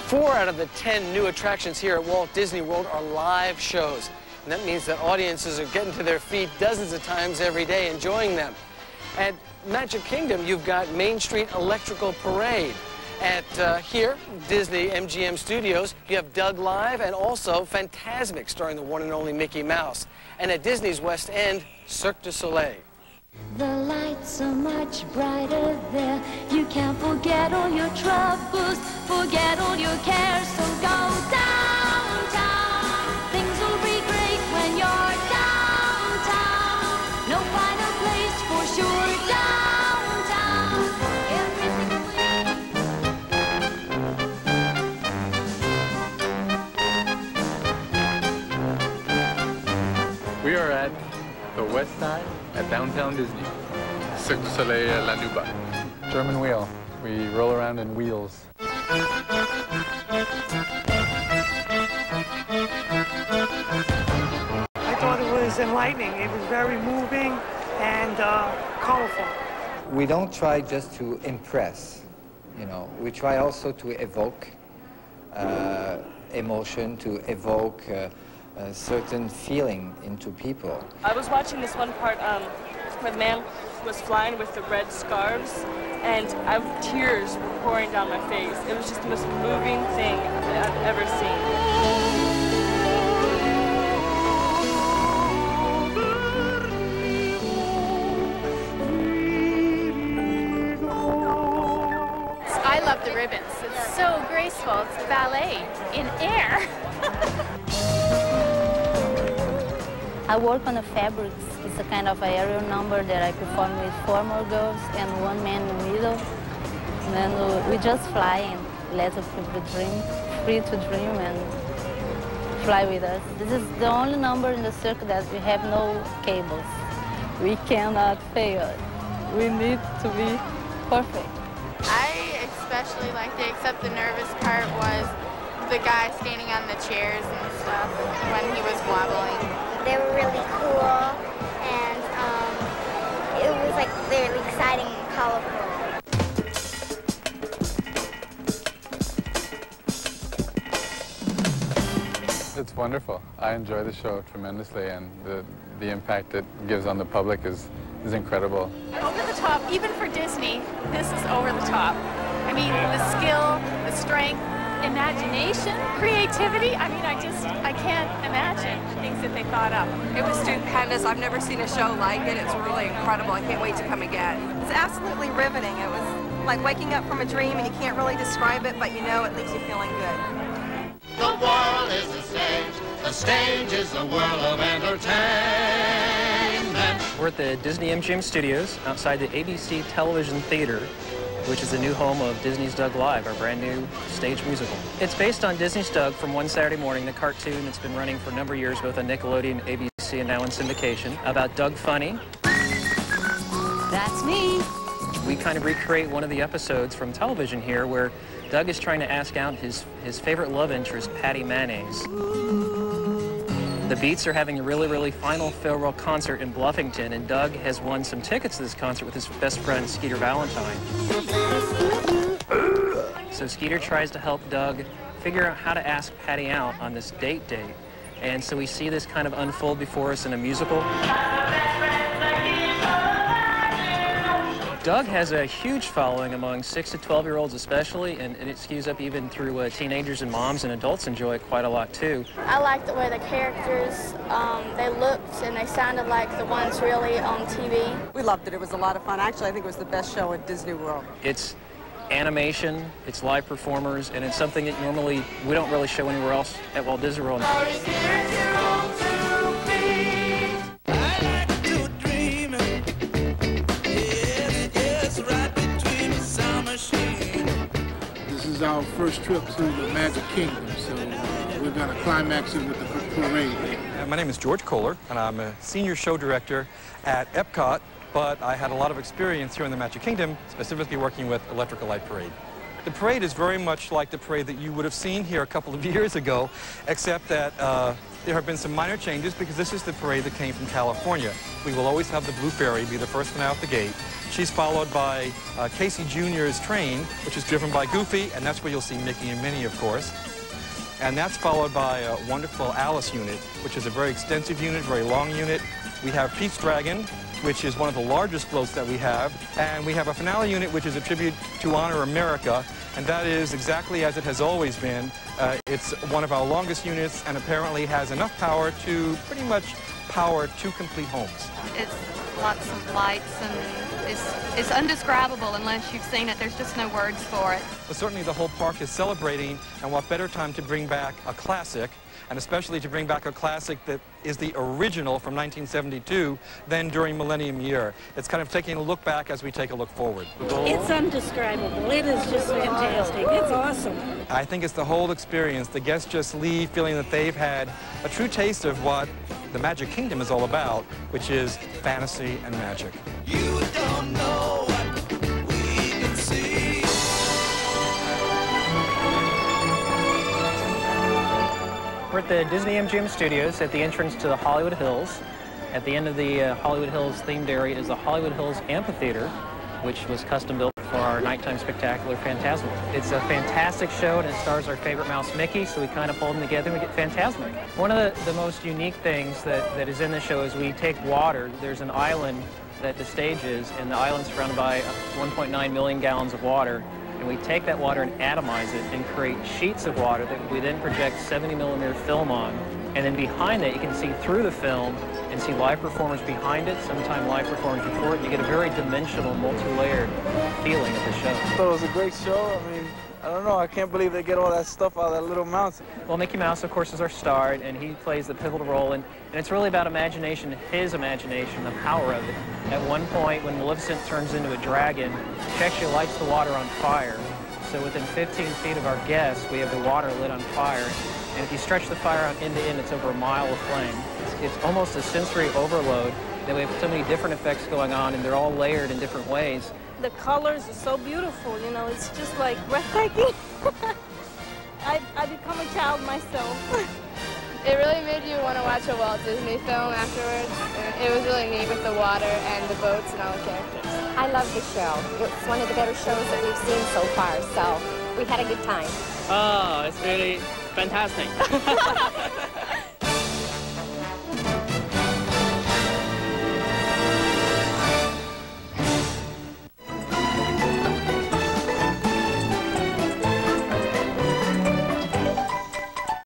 4 out of the 10 new attractions here at Walt Disney World are live shows. And that means that audiences are getting to their feet dozens of times every day enjoying them. At Magic Kingdom, you've got Main Street Electrical Parade. At here, Disney MGM Studios, you have Doug Live and also Fantasmic, starring the one and only Mickey Mouse. And at Disney's West End, Cirque du Soleil. The lights are much brighter there. You can't forget all your troubles, forget all your cares. So go downtown. Things will be great when you're downtown. No finer place for sure downtown. We are at the west side at downtown Disney. Cirque du Soleil La Nuba. German wheel. We roll around in wheels. I thought it was enlightening. It was very moving and colorful. We don't try just to impress, you know. We try also to evoke emotion, to evoke a certain feeling into people. I was watching this one part where the man was flying with the red scarves, and tears were pouring down my face. It was just the most moving thing that I've ever seen. I love the ribbons. It's so graceful. It's ballet in air. I work on the fabrics. It's a kind of aerial number that I perform with 4 more girls and 1 man in the middle. And then we just fly and let the people dream, free to dream and fly with us. This is the only number in the circle that we have no cables. We cannot fail. We need to be perfect. I especially liked it, except the nervous part was the guy standing on the chairs and stuff when he was wobbling. They were really cool, and it was like really exciting and colorful. It's wonderful. I enjoy the show tremendously, and the impact it gives on the public is incredible. Over the top, even for Disney, this is over the top. I mean, the skill, the strength, imagination, creativity. I mean, I can't imagine things that they thought up. It was stupendous. I've never seen a show like it. It's really incredible. I can't wait to come again. It's absolutely riveting. It was like waking up from a dream, and you can't really describe it, but you know it leaves you feeling good. The world is the stage is the world of entertainment. We're at the Disney MGM Studios outside the ABC Television Theater, which is the new home of Disney's Doug Live, our brand new stage musical. It's based on Disney's Doug from One Saturday Morning, the cartoon that's been running for a number of years, both on Nickelodeon, ABC, and now in syndication, about Doug Funny. That's me. We kind of recreate one of the episodes from television here where Doug is trying to ask out his favorite love interest, Patty Mayonnaise. The Beats are having a really final farewell concert in Bluffington, and Doug has won some tickets to this concert with his best friend, Skeeter Valentine. So Skeeter tries to help Doug figure out how to ask Patty out on this date. And so we see this kind of unfold before us in a musical. Doug has a huge following among 6 to 12-year-olds especially, and it skews up even through teenagers and moms, and adults enjoy it quite a lot too. I liked the way the characters, they looked and they sounded like the ones really on TV. We loved it. It was a lot of fun. Actually, I think it was the best show at Disney World. It's animation, it's live performers, and it's something that normally we don't really show anywhere else at Walt Disney World. This is our first trip to the Magic Kingdom, so we're going to climax it with the parade. My name is George Kohler, and I'm a senior show director at Epcot, but I had a lot of experience here in the Magic Kingdom, specifically working with Electrical Light Parade. The parade is very much like the parade that you would have seen here a couple of years ago, except that there have been some minor changes because this is the parade that came from California. We will always have the Blue Fairy be the first one out the gate, She's followed by Casey Jr.'s train, which is driven by Goofy, and that's where you'll see Mickey and Minnie, of course. And that's followed by a wonderful Alice unit, which is a very extensive unit, very long unit. We have Pete's Dragon, which is one of the largest floats that we have. And we have a finale unit, which is a tribute to Honor America, and that is exactly as it has always been. It's one of our longest units and apparently has enough power to pretty much power 2 complete homes. It's lots of lights and it's undescribable unless you've seen it. There's just no words for it. But certainly the whole park is celebrating, and what better time to bring back a classic, and especially to bring back a classic that is the original from 1972 than during Millennium Year. It's kind of taking a look back as we take a look forward. It's undescribable. It is just fantastic. It's awesome. I think it's the whole experience. The guests just leave feeling that they've had a true taste of what the Magic Kingdom is all about, which is fantasy and magic. You don't know what we can see. We're at the Disney MGM Studios at the entrance to the Hollywood Hills. At the end of the Hollywood Hills themed area is the Hollywood Hills Amphitheater, which was custom built for our nighttime spectacular Phantasmic. It's a fantastic show, and it stars our favorite mouse, Mickey, so we kind of pull them together and we get Phantasmic. One of the most unique things that is in the show is we take water. There's an island that the stage is, and the island's surrounded by 1.9 million gallons of water. And we take that water and atomize it and create sheets of water that we then project 70mm film on. And then behind that, you can see through the film and see live performers behind it, sometimes live performers before it. You get a very dimensional, multi-layered feeling of the show. I thought it was a great show. I mean, I don't know, I can't believe they get all that stuff out of that little mouse. Well, Mickey Mouse, of course, is our star, and he plays the pivotal role, and it's really about imagination, his imagination, the power of it. At one point, when Maleficent turns into a dragon, she actually lights the water on fire. So within 15 feet of our guests, we have the water lit on fire, and if you stretch the fire out end to end, it's over a mile of flame. It's almost a sensory overload that we have so many different effects going on, and they're all layered in different ways. The colors are so beautiful, you know, it's just like breathtaking. I become a child myself. It really made you want to watch a Walt Disney film afterwards. It was really neat with the water and the boats and all the characters. I love the show. It's one of the better shows that we've seen so far, so we had a good time. Oh, it's really fantastic.